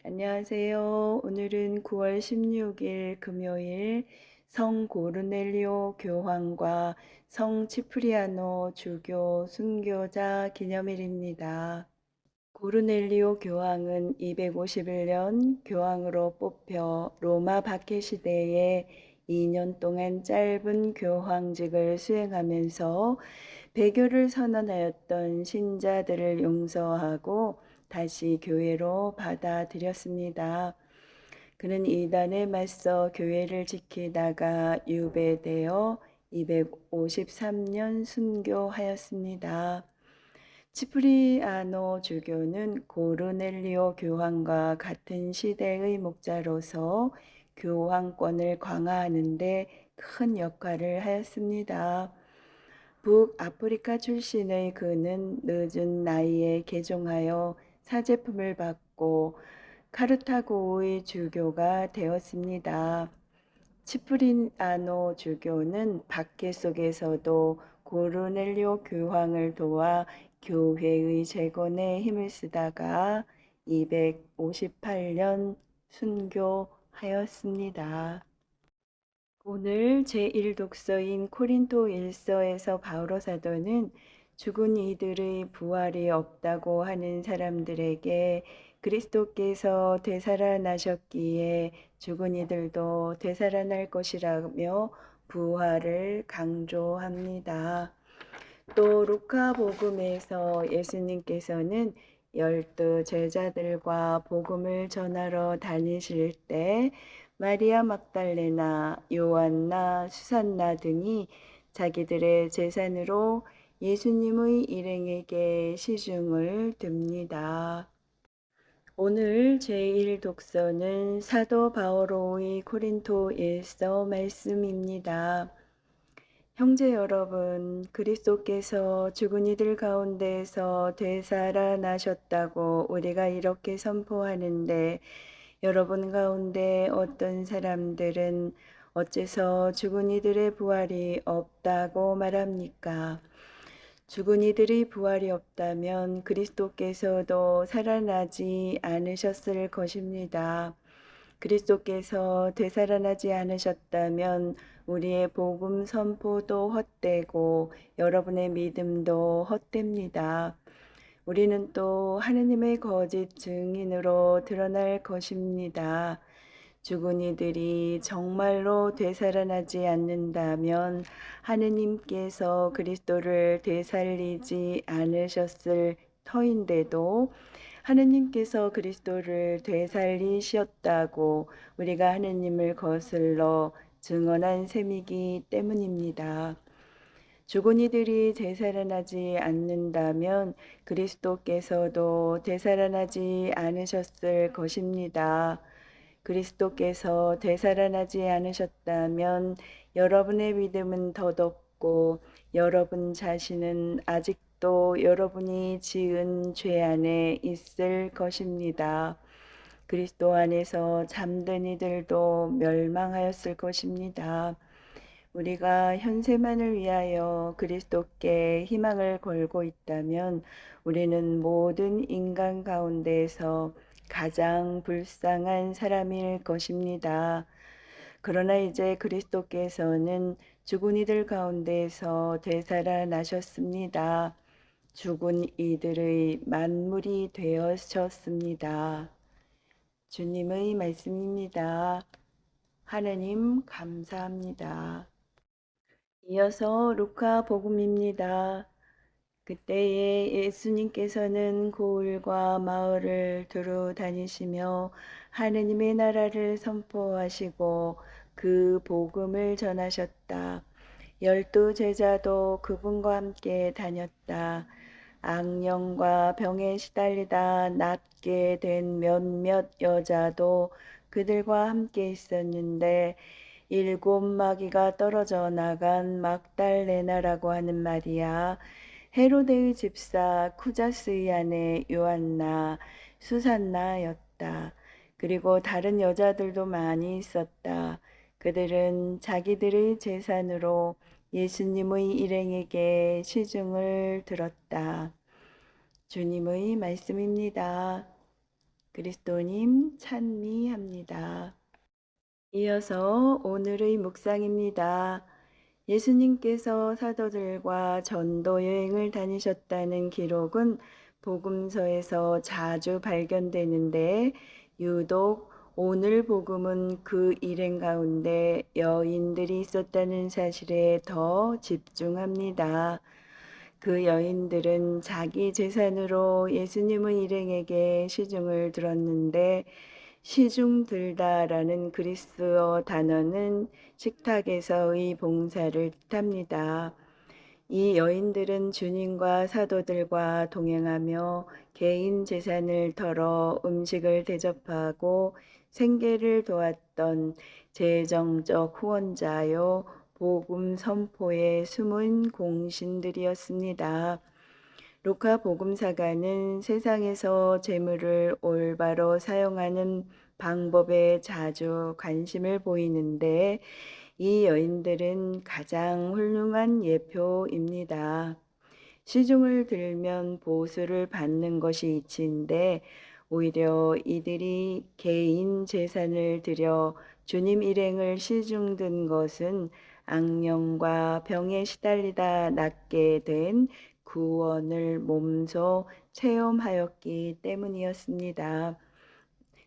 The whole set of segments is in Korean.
안녕하세요. 오늘은 9월 16일 금요일 성 고르넬리오 교황과 성 치프리아노 주교 순교자 기념일입니다. 고르넬리오 교황은 251년 교황으로 뽑혀 로마 박해 시대에 2년 동안 짧은 교황직을 수행하면서 배교를 선언하였던 신자들을 용서하고 다시 교회로 받아들였습니다. 그는 이단에 맞서 교회를 지키다가 유배되어 253년 순교하였습니다. 치프리아노 주교는 고르넬리오 교황과 같은 시대의 목자로서 교황권을 강화하는 데 큰 역할을 하였습니다. 북아프리카 출신의 그는 늦은 나이에 개종하여 사제품을 받고 카르타고의 주교가 되었습니다. 치프리아노 주교는 박해 속에서도 고르넬리오 교황을 도와 교회의 재건에 힘을 쓰다가 258년 순교하였습니다. 오늘 제1독서인 코린토 1서에서 바오로 사도는 죽은 이들의 부활이 없다고 하는 사람들에게 그리스도께서 되살아나셨기에 죽은 이들도 되살아날 것이라며 부활을 강조합니다. 또 루카복음에서 예수님께서는 12 제자들과 복음을 전하러 다니실 때 마리아 막달레나, 요한나, 수산나 등이 자기들의 재산으로 예수님의 일행에게 시중을 듭니다. 오늘 제1독서는 사도 바오로의 고린토 1서 말씀입니다. 형제 여러분, 그리스도께서 죽은 이들 가운데서 되살아나셨다고 우리가 이렇게 선포하는데 여러분 가운데 어떤 사람들은 어째서 죽은 이들의 부활이 없다고 말합니까? 죽은 이들의 부활이 없다면 그리스도께서도 살아나지 않으셨을 것입니다. 그리스도께서 되살아나지 않으셨다면 우리의 복음 선포도 헛되고 여러분의 믿음도 헛됩니다. 우리는 또 하느님의 거짓 증인으로 드러날 것입니다. 죽은 이들이 정말로 되살아나지 않는다면 하느님께서 그리스도를 되살리지 않으셨을 터인데도 하느님께서 그리스도를 되살리셨다고 우리가 하느님을 거슬러 증언한 셈이기 때문입니다. 죽은 이들이 되살아나지 않는다면 그리스도께서도 되살아나지 않으셨을 것입니다. 그리스도께서 되살아나지 않으셨다면 여러분의 믿음은 덧없고 여러분 자신은 아직도 여러분이 지은 죄 안에 있을 것입니다. 그리스도 안에서 잠든 이들도 멸망하였을 것입니다. 우리가 현세만을 위하여 그리스도께 희망을 걸고 있다면 우리는 모든 인간 가운데에서 가장 불쌍한 사람일 것입니다. 그러나 이제 그리스도께서는 죽은 이들 가운데에서 되살아나셨습니다. 죽은 이들의 만물이 되어셨습니다. 주님의 말씀입니다. 하나님 감사합니다. 이어서 루카 복음입니다. 그때에 예수님께서는 고을과 마을을 두루 다니시며 하느님의 나라를 선포하시고 그 복음을 전하셨다. 12 제자도 그분과 함께 다녔다. 악령과 병에 시달리다 낫게 된 몇몇 여자도 그들과 함께 있었는데 7 마귀가 떨어져 나간 막달레나라고 하는 마리아, 헤로데의 집사 쿠자스의 아내 요한나, 수산나였다. 그리고 다른 여자들도 많이 있었다. 그들은 자기들의 재산으로 예수님의 일행에게 시중을 들었다. 주님의 말씀입니다. 그리스도님 찬미합니다. 이어서 오늘의 묵상입니다. 예수님께서 사도들과 전도 여행을 다니셨다는 기록은 복음서에서 자주 발견되는데 유독 오늘 복음은 그 일행 가운데 여인들이 있었다는 사실에 더 집중합니다. 그 여인들은 자기 재산으로 예수님의 일행에게 시중을 들었는데 시중 들다라는 그리스어 단어는 식탁에서의 봉사를 뜻합니다. 이 여인들은 주님과 사도들과 동행하며 개인 재산을 털어 음식을 대접하고 생계를 도왔던 재정적 후원자요, 복음 선포의 숨은 공신들이었습니다. 루카 복음사가는 세상에서 재물을 올바로 사용하는 방법에 자주 관심을 보이는데 이 여인들은 가장 훌륭한 예표입니다. 시중을 들면 보수를 받는 것이 이치인데 오히려 이들이 개인 재산을 들여 주님 일행을 시중 든 것은 악령과 병에 시달리다 낫게 된 구원을 몸소 체험하였기 때문이었습니다.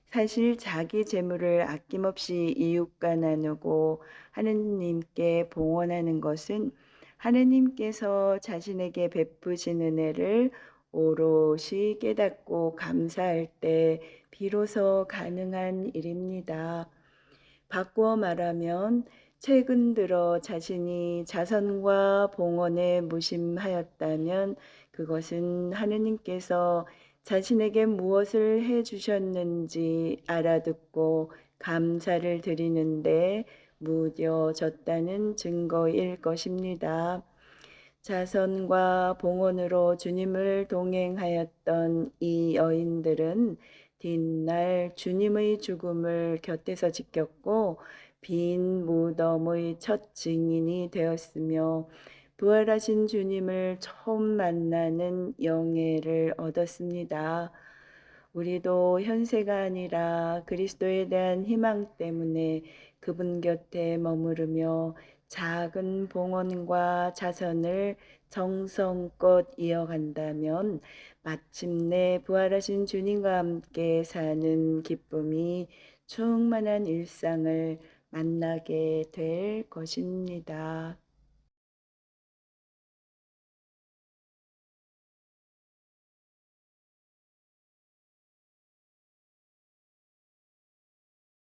사실 자기 재물을 아낌없이 이웃과 나누고 하느님께 봉헌하는 것은 하느님께서 자신에게 베푸신 은혜를 오롯이 깨닫고 감사할 때 비로소 가능한 일입니다. 바꾸어 말하면 최근 들어 자신이 자선과 봉헌에 무심하였다면 그것은 하느님께서 자신에게 무엇을 해 주셨는지 알아듣고 감사를 드리는데 무뎌졌다는 증거일 것입니다. 자선과 봉헌으로 주님을 동행하였던 이 여인들은 뒷날 주님의 죽음을 곁에서 지켰고 빈 무덤의 첫 증인이 되었으며 부활하신 주님을 처음 만나는 영예를 얻었습니다. 우리도 현세가 아니라 그리스도에 대한 희망 때문에 그분 곁에 머무르며 작은 봉헌과 자선을 정성껏 이어간다면 마침내 부활하신 주님과 함께 사는 기쁨이 충만한 일상을 만나게 될 것입니다.